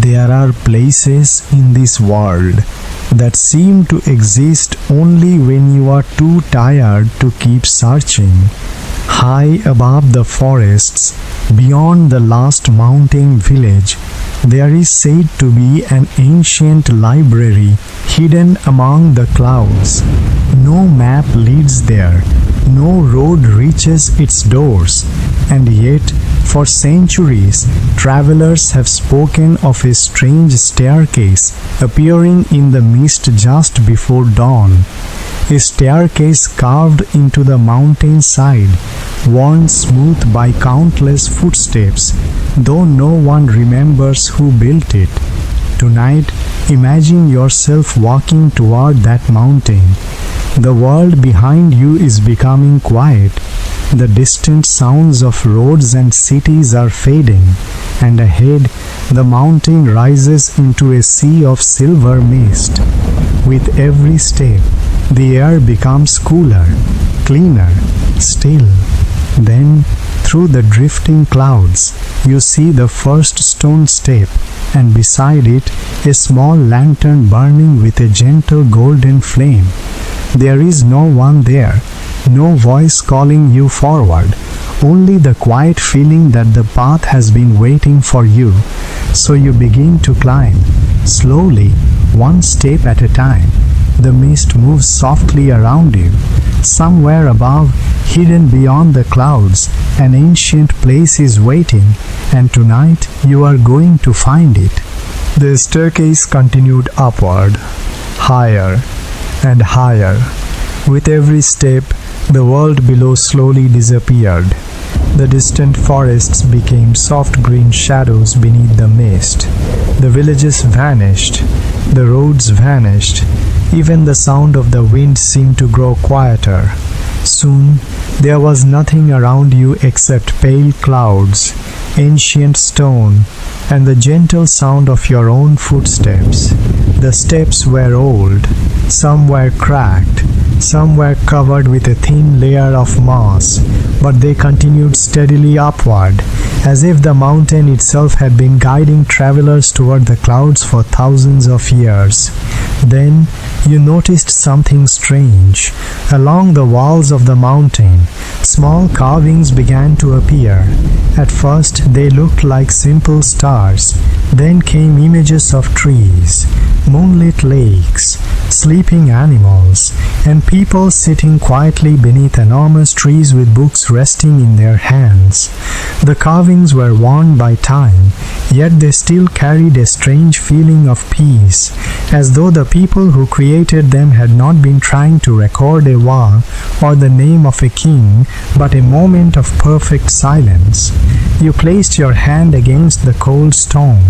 There are places in this world that seem to exist only when you are too tired to keep searching. High above the forests, beyond the last mountain village, there is said to be an ancient library hidden among the clouds. No map leads there, no road reaches its doors, and yet, for centuries, travelers have spoken of a strange staircase appearing in the mist just before dawn. A staircase carved into the mountainside, worn smooth by countless footsteps, though no one remembers who built it. Tonight, imagine yourself walking toward that mountain. The world behind you is becoming quiet. The distant sounds of roads and cities are fading, and ahead the mountain rises into a sea of silver mist. With every step, the air becomes cooler, cleaner, still. Then, through the drifting clouds, you see the first stone step, and beside it, a small lantern burning with a gentle golden flame. There is no one there, no voice calling you forward, only the quiet feeling that the path has been waiting for you. So you begin to climb, slowly, one step at a time. The mist moves softly around you. Somewhere above, hidden beyond the clouds, an ancient place is waiting, and tonight you are going to find it. The staircase continued upward, higher and higher. With every step, the world below slowly disappeared. The distant forests became soft green shadows beneath the mist. The villages vanished. The roads vanished. Even the sound of the wind seemed to grow quieter. Soon, there was nothing around you except pale clouds, ancient stone, and the gentle sound of your own footsteps. The steps were old. Some were cracked. Some were covered with a thin layer of moss, but they continued steadily upward, as if the mountain itself had been guiding travelers toward the clouds for thousands of years. Then you noticed something strange. Along the walls of the mountain, small carvings began to appear. At first they looked like simple stars. Then came images of trees, moonlit lakes, sleeping animals, and people sitting quietly beneath enormous trees with books resting in their hands. The carvings were worn by time, yet they still carried a strange feeling of peace, as though the people who created them had not been trying to record a war or the name of a king, but a moment of perfect silence. You placed your hand against the cold stone.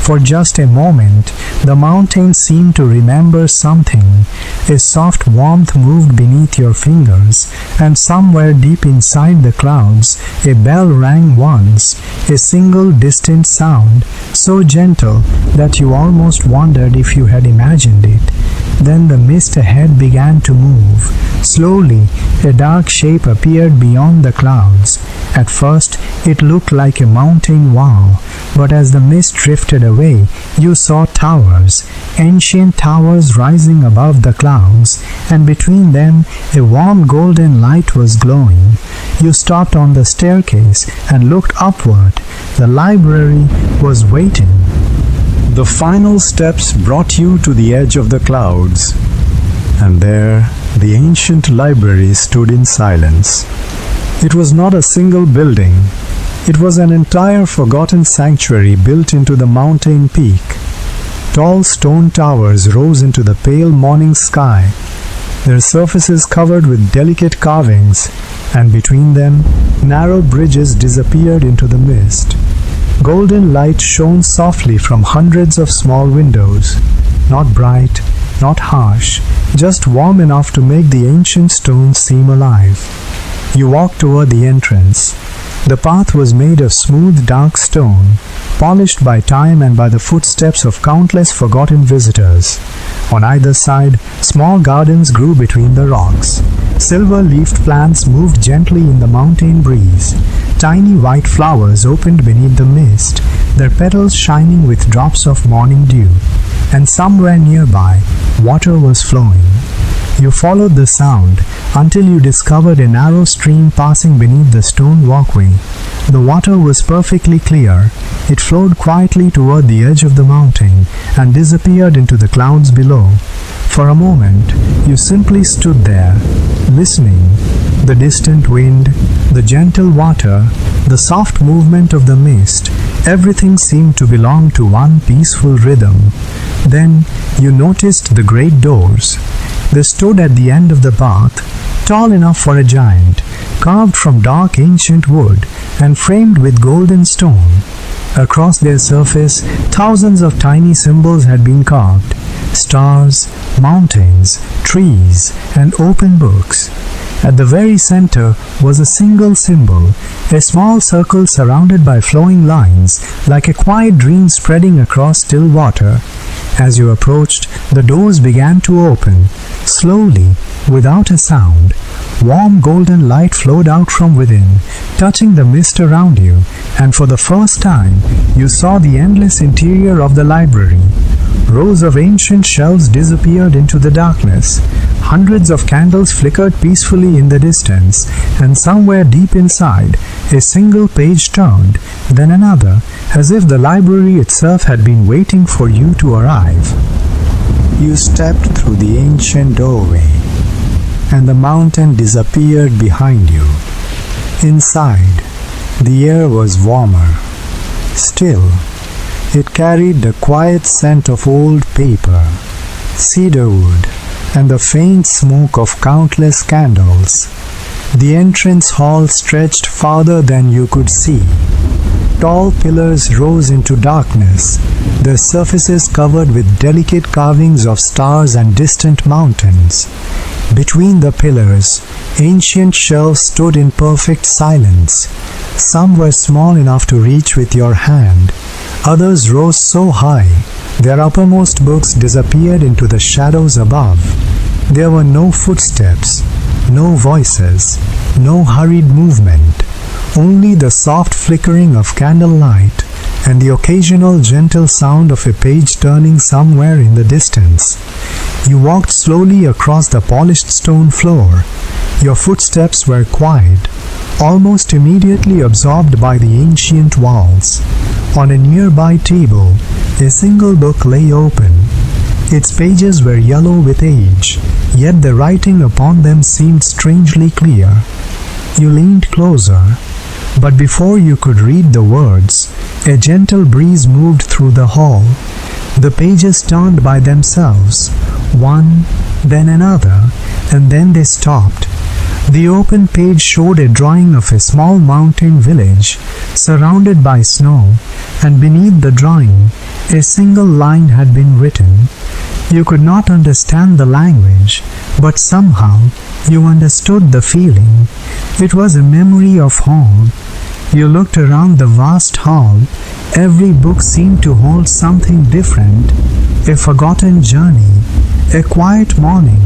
For just a moment, the mountain seemed to remember something. A soft warmth moved beneath your fingers, and somewhere deep inside the clouds, a bell rang once, a single distant sound, so gentle that you almost wondered if you had imagined it. Then the mist ahead began to move. Slowly, a dark shape appeared beyond the clouds. At first, it looked like a mountain wall, but as the mist drifted away, you saw towers, ancient towers rising above the clouds, and between them, a warm golden light was glowing. You stopped on the staircase and looked upward. The library was waiting. The final steps brought you to the edge of the clouds, and there the ancient library stood in silence. It was not a single building. It was an entire forgotten sanctuary built into the mountain peak. Tall stone towers rose into the pale morning sky, their surfaces covered with delicate carvings, and between them, narrow bridges disappeared into the mist. Golden light shone softly from hundreds of small windows, not bright, not harsh, just warm enough to make the ancient stones seem alive. You walked toward the entrance. The path was made of smooth, dark stone, polished by time and by the footsteps of countless forgotten visitors. On either side, small gardens grew between the rocks. Silver-leafed plants moved gently in the mountain breeze. Tiny white flowers opened beneath the mist, their petals shining with drops of morning dew. And somewhere nearby, water was flowing. You followed the sound until you discovered a narrow stream passing beneath the stone walkway. The water was perfectly clear. It flowed quietly toward the edge of the mountain and disappeared into the clouds below. For a moment, you simply stood there, listening. The distant wind, the gentle water, the soft movement of the mist, everything seemed to belong to one peaceful rhythm. Then you noticed the great doors. They stood at the end of the path, tall enough for a giant, carved from dark ancient wood and framed with golden stone. Across their surface, thousands of tiny symbols had been carved: stars, mountains, trees, and open books. At the very center was a single symbol, a small circle surrounded by flowing lines, like a quiet dream spreading across still water. As you approached, the doors began to open, slowly, without a sound. Warm golden light flowed out from within, touching the mist around you, and for the first time, you saw the endless interior of the library. Rows of ancient shelves disappeared into the darkness. Hundreds of candles flickered peacefully in the distance, and somewhere deep inside, a single page turned, then another, as if the library itself had been waiting for you to arrive. You stepped through the ancient doorway, and the mountain disappeared behind you. Inside, the air was warmer. Still, it carried the quiet scent of old paper, cedarwood, and the faint smoke of countless candles. The entrance hall stretched farther than you could see. Tall pillars rose into darkness, their surfaces covered with delicate carvings of stars and distant mountains. Between the pillars, ancient shelves stood in perfect silence. Some were small enough to reach with your hand. Others rose so high, their uppermost books disappeared into the shadows above. There were no footsteps, no voices, no hurried movement, only the soft flickering of candlelight and the occasional gentle sound of a page turning somewhere in the distance. You walked slowly across the polished stone floor. Your footsteps were quiet, almost immediately absorbed by the ancient walls. On a nearby table, a single book lay open. Its pages were yellow with age, yet the writing upon them seemed strangely clear. You leaned closer, but before you could read the words, a gentle breeze moved through the hall. The pages turned by themselves, one, then another, and then they stopped. The open page showed a drawing of a small mountain village, surrounded by snow, and beneath the drawing, a single line had been written. You could not understand the language, but somehow you understood the feeling. It was a memory of home. You looked around the vast hall. Every book seemed to hold something different: a forgotten journey, a quiet morning,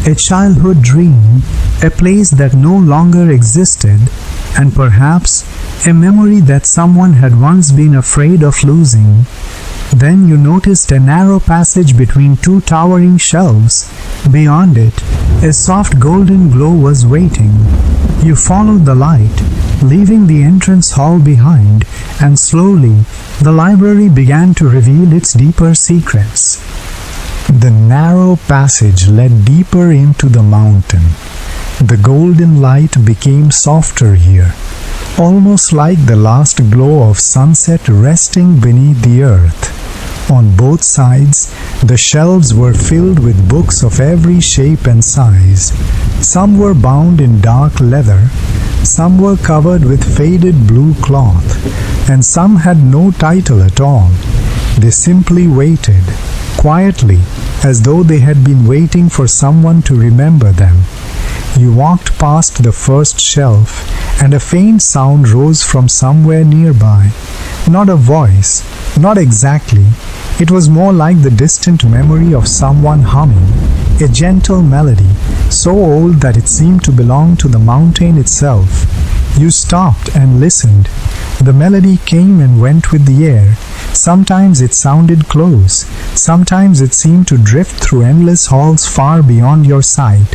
a childhood dream, a place that no longer existed, and perhaps a memory that someone had once been afraid of losing. Then you noticed a narrow passage between two towering shelves. Beyond it, a soft golden glow was waiting. You followed the light, leaving the entrance hall behind, and slowly the library began to reveal its deeper secrets. The narrow passage led deeper into the mountain. The golden light became softer here, almost like the last glow of sunset resting beneath the earth. On both sides, the shelves were filled with books of every shape and size. Some were bound in dark leather, some were covered with faded blue cloth, and some had no title at all. They simply waited, quietly, as though they had been waiting for someone to remember them. You walked past the first shelf, and a faint sound rose from somewhere nearby. Not a voice, not exactly, It was more like the distant memory of someone humming, a gentle melody, so old that it seemed to belong to the mountain itself. You stopped and listened. The melody came and went with the air. Sometimes it sounded close, sometimes it seemed to drift through endless halls far beyond your sight.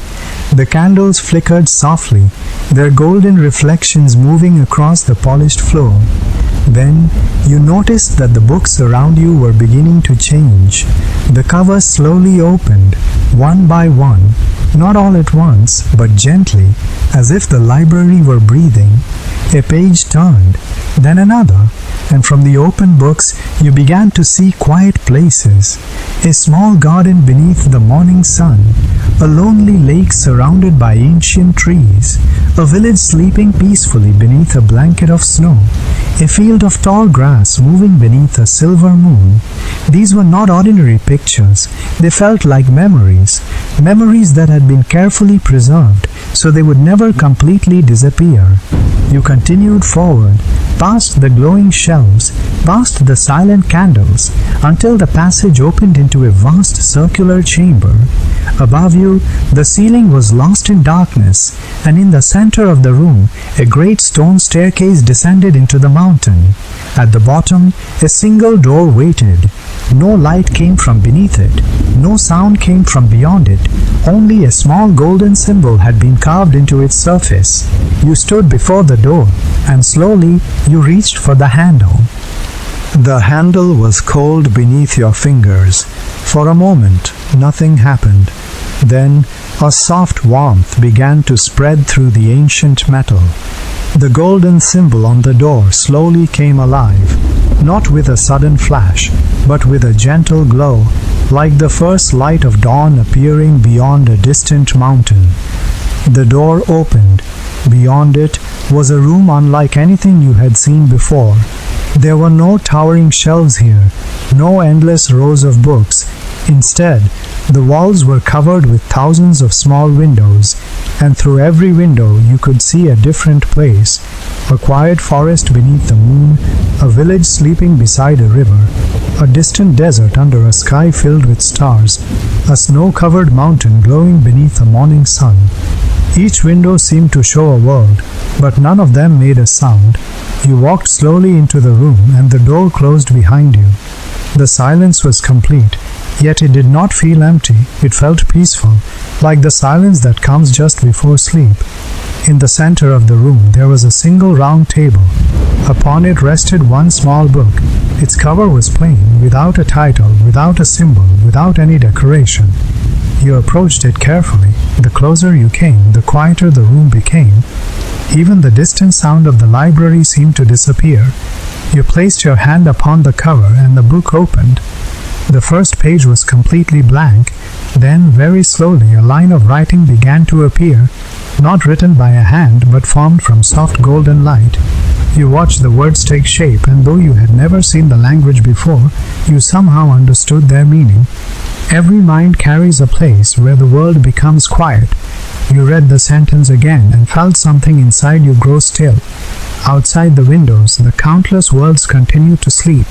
The candles flickered softly, their golden reflections moving across the polished floor. Then you noticed that the books around you were beginning to change. The covers slowly opened, one by one, not all at once, but gently, as if the library were breathing. A page turned, then another, and from the open books you began to see quiet places. A small garden beneath the morning sun, a lonely lake surrounded by ancient trees, a village sleeping peacefully beneath a blanket of snow, a field of tall grass moving beneath a silver moon. These were not ordinary pictures. They felt like memories, memories that had been carefully preserved so they would never completely disappear. You continued forward, past the glowing shelves, past the silent candles, until the passage opened into a vast circular chamber. Above you, the ceiling was lost in darkness, and in the center of the room, a great stone staircase descended into the mountain. At the bottom, a single door waited. No light came from beneath it. No sound came from beyond it. Only a small golden symbol had been carved into its surface. You stood before the door, and slowly you reached for the handle. The handle was cold beneath your fingers. For a moment, nothing happened. Then, a soft warmth began to spread through the ancient metal. The golden symbol on the door slowly came alive, not with a sudden flash, but with a gentle glow, like the first light of dawn appearing beyond a distant mountain. The door opened. Beyond it was a room unlike anything you had seen before. There were no towering shelves here, no endless rows of books. Instead, the walls were covered with thousands of small windows, and through every window you could see a different place. A quiet forest beneath the moon, a village sleeping beside a river, a distant desert under a sky filled with stars, a snow-covered mountain glowing beneath the morning sun. Each window seemed to show a world, but none of them made a sound. You walked slowly into the room, and the door closed behind you. The silence was complete, yet it did not feel empty. It felt peaceful, like the silence that comes just before sleep. In the center of the room there was a single round table. Upon it rested one small book. Its cover was plain, without a title, without a symbol, without any decoration. You approached it carefully. The closer you came, the quieter the room became. Even the distant sound of the library seemed to disappear. You placed your hand upon the cover and the book opened. The first page was completely blank. Then, very slowly, a line of writing began to appear, not written by a hand, but formed from soft golden light. You watched the words take shape, and though you had never seen the language before, you somehow understood their meaning. Every mind carries a place where the world becomes quiet. You read the sentence again and felt something inside you grow still. Outside the windows, the countless worlds continued to sleep,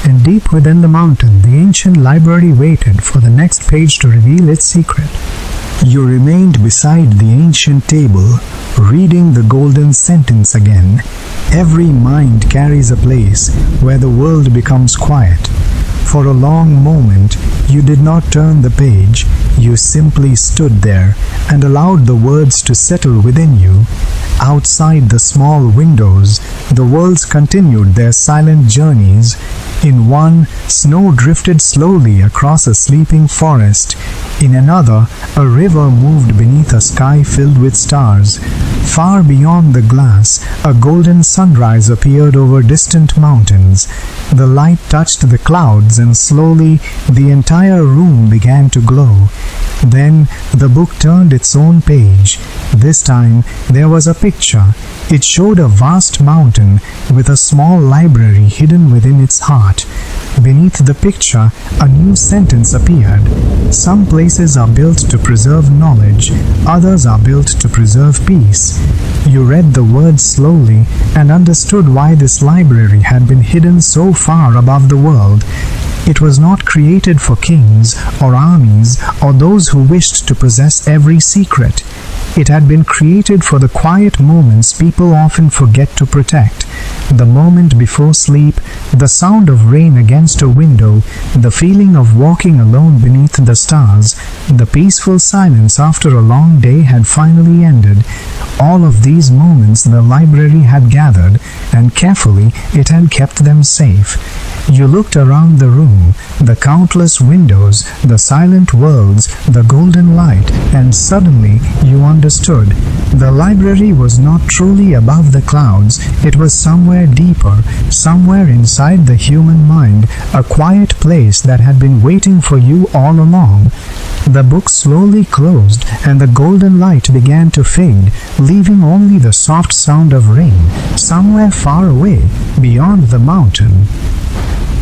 and deep within the mountain, the ancient library waited for the next page to reveal its secret. You remained beside the ancient table, reading the golden sentence again. Every mind carries a place where the world becomes quiet. For a long moment, you did not turn the page. You simply stood there and allowed the words to settle within you. Outside the small windows, the worlds continued their silent journeys. In one, snow drifted slowly across a sleeping forest. In another, a river moved beneath a sky filled with stars. Far beyond the glass, a golden sunrise appeared over distant mountains. The light touched the clouds, and slowly the entire room began to glow. Then the book turned its own page. This time there was a picture, It showed a vast mountain with a small library hidden within its heart. Beneath the picture, a new sentence appeared. Some places are built to preserve knowledge, others are built to preserve peace. You read the words slowly and understood why this library had been hidden so far above the world. It was not created for kings or armies or those who wished to possess every secret. It had been created for the quiet moments people often forget to protect. The moment before sleep, the sound of rain against a window, the feeling of walking alone beneath the stars, the peaceful silence after a long day had finally ended. All of these moments the library had gathered, and carefully it had kept them safe. You looked around the room, the countless windows, the silent worlds, the golden light, and suddenly you understood. The library was not truly above the clouds, it was somewhere deeper, somewhere inside the human mind, a quiet place that had been waiting for you all along. The book slowly closed, and the golden light began to fade, leaving only the soft sound of rain, somewhere far away, beyond the mountain.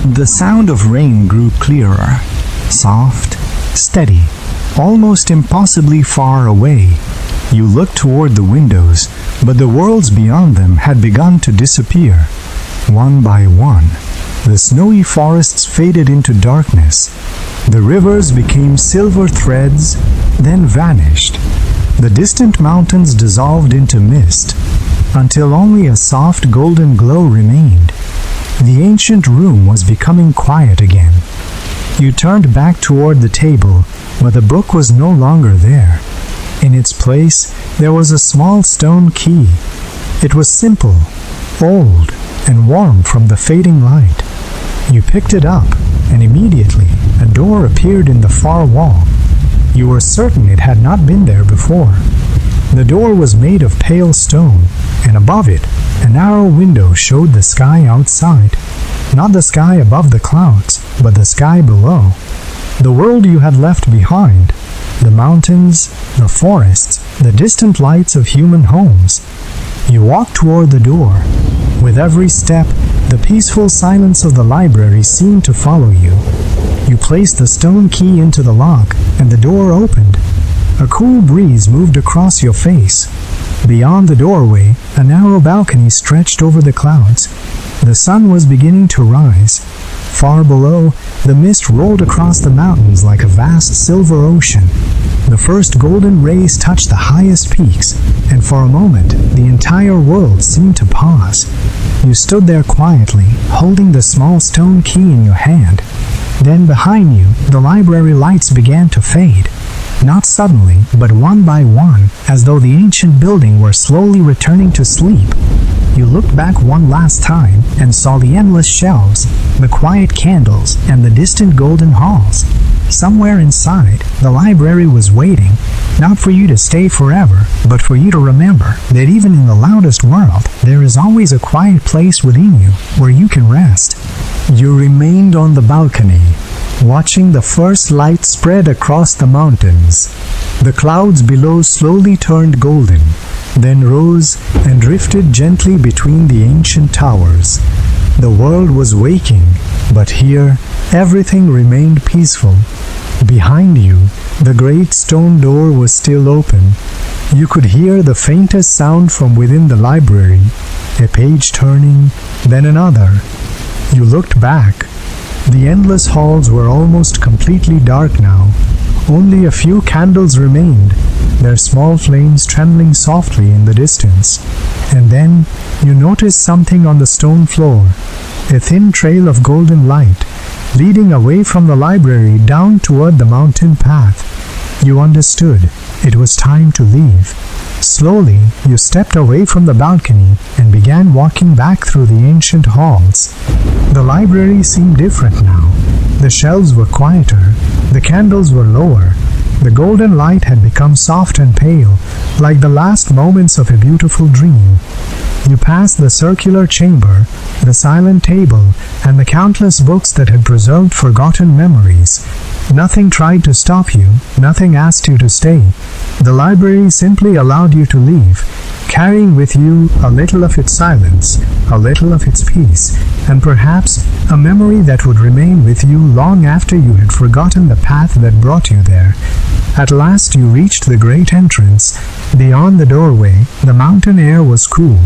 The sound of rain grew clearer, soft, steady, almost impossibly far away. You looked toward the windows, but the worlds beyond them had begun to disappear. One by one, the snowy forests faded into darkness. The rivers became silver threads, then vanished. The distant mountains dissolved into mist, until only a soft golden glow remained. The ancient room was becoming quiet again. You turned back toward the table, but the book was no longer there. In its place, there was a small stone key. It was simple, old, and warm from the fading light. You picked it up, and immediately a door appeared in the far wall. You were certain it had not been there before. The door was made of pale stone, and above it, a narrow window showed the sky outside. Not the sky above the clouds, but the sky below. The world you had left behind. The mountains, the forests, the distant lights of human homes. You walked toward the door. With every step, the peaceful silence of the library seemed to follow you. You placed the stone key into the lock, and the door opened. A cool breeze moved across your face. Beyond the doorway, a narrow balcony stretched over the clouds. The sun was beginning to rise. Far below, the mist rolled across the mountains like a vast silver ocean. The first golden rays touched the highest peaks, and for a moment, the entire world seemed to pause. You stood there quietly, holding the small stone key in your hand. Then behind you, the library lights began to fade. Not suddenly, but one by one, as though the ancient building were slowly returning to sleep. You looked back one last time and saw the endless shelves, the quiet candles, and the distant golden halls. Somewhere inside, the library was waiting, not for you to stay forever, but for you to remember that even in the loudest world, there is always a quiet place within you where you can rest. You remained on the balcony, watching the first light spread across the mountains. The clouds below slowly turned golden, then rose and drifted gently between the ancient towers. The world was waking, but here everything remained peaceful. Behind you, the great stone door was still open. You could hear the faintest sound from within the library, a page turning, then another. You looked back. The endless halls were almost completely dark now. Only a few candles remained, their small flames trembling softly in the distance. And then you noticed something on the stone floor, a thin trail of golden light, leading away from the library down toward the mountain path. You understood. It was time to leave. Slowly, you stepped away from the balcony and began walking back through the ancient halls. The library seemed different now. The shelves were quieter, the candles were lower, the golden light had become soft and pale, like the last moments of a beautiful dream. You passed the circular chamber, the silent table, and the countless books that had preserved forgotten memories. Nothing tried to stop you, nothing asked you to stay. The library simply allowed you to leave, carrying with you a little of its silence, a little of its peace, and perhaps a memory that would remain with you long after you had forgotten the path that brought you there. At last you reached the great entrance. Beyond the doorway, the mountain air was cool.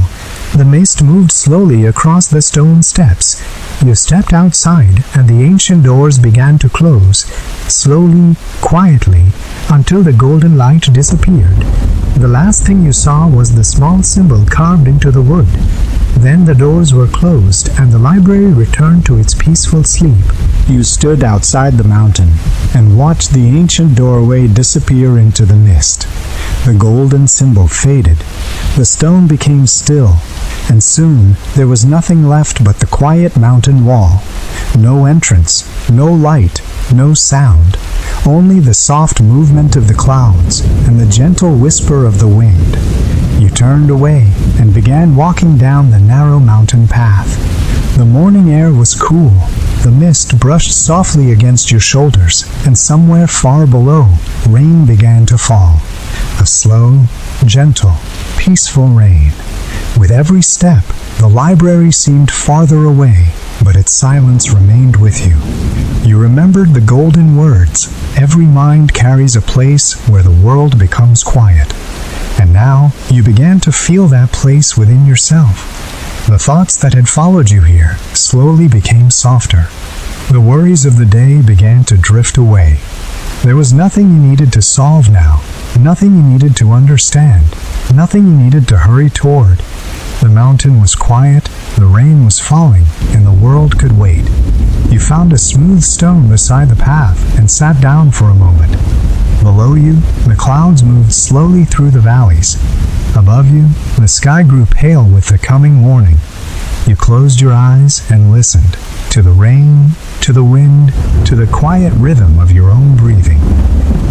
The mist moved slowly across the stone steps. You stepped outside, and the ancient doors began to close, slowly, quietly, until the golden light disappeared. The last thing you saw was the small symbol carved into the wood. Then the doors were closed, and the library returned to its peaceful sleep. You stood outside the mountain and watched the ancient doorway disappear into the mist. The golden symbol faded. The stone became still, and soon there was nothing left but the quiet mountain wall. No entrance, no light, no sound. Only the soft movement of the clouds and the gentle whisper of the wind. You turned away and began walking down the narrow mountain path. The morning air was cool. The mist brushed softly against your shoulders, and somewhere far below, rain began to fall. A slow, gentle, peaceful rain. With every step, the library seemed farther away, but its silence remained with you. You remembered the golden words, "Every mind carries a place where the world becomes quiet." And now you began to feel that place within yourself. The thoughts that had followed you here slowly became softer. The worries of the day began to drift away. There was nothing you needed to solve now, nothing you needed to understand, nothing you needed to hurry toward. The mountain was quiet, the rain was falling, and the world could wait. You found a smooth stone beside the path and sat down for a moment. Below you, the clouds moved slowly through the valleys. Above you, the sky grew pale with the coming morning. You closed your eyes and listened to the rain, to the wind, to the quiet rhythm of your own breathing.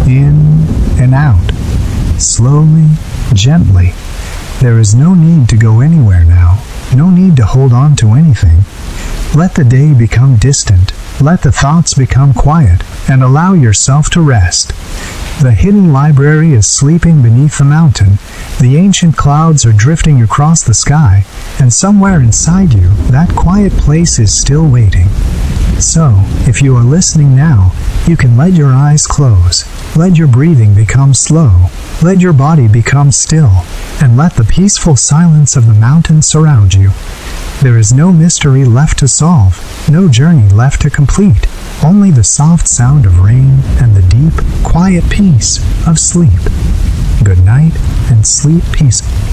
In and out, slowly, gently. There is no need to go anywhere now, no need to hold on to anything. Let the day become distant, let the thoughts become quiet, and allow yourself to rest. The hidden library is sleeping beneath the mountain. The ancient clouds are drifting across the sky, and somewhere inside you, that quiet place is still waiting. So, if you are listening now, you can let your eyes close, let your breathing become slow, let your body become still, and let the peaceful silence of the mountain surround you. There is no mystery left to solve, no journey left to complete, only the soft sound of rain and the deep, quiet peace of sleep. Good night and sleep peacefully.